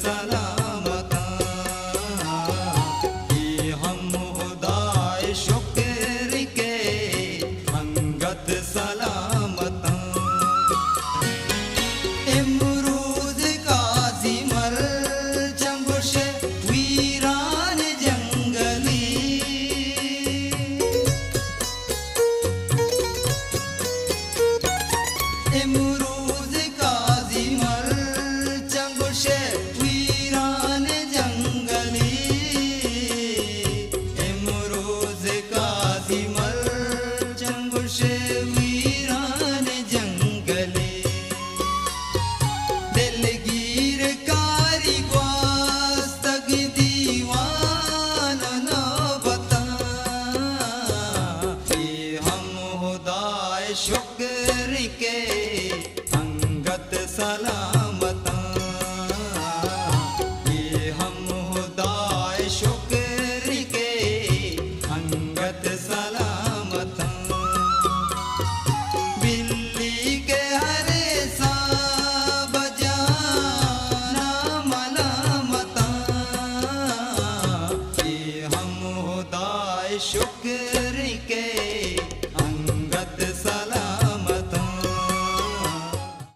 सलामता ये हम खुदाए शुक्र के अंगत सलामता इमरूद काजी मर जंगुशे वीरान जंगली इमरूद काजी मर जंगुशे वीरान जंगली इमरूद काजी मर जंगुशे वीरान जंगली दिलगीर कारी ग्वास्तग दीवान न बता ये हम खुदाए शुक्र के अंगत सलामता ये हम खुदाए शुक्र के अंगत सलामता बिल्ली के हरे सा बजाना मलामता ये हम खुदाए शुक्र के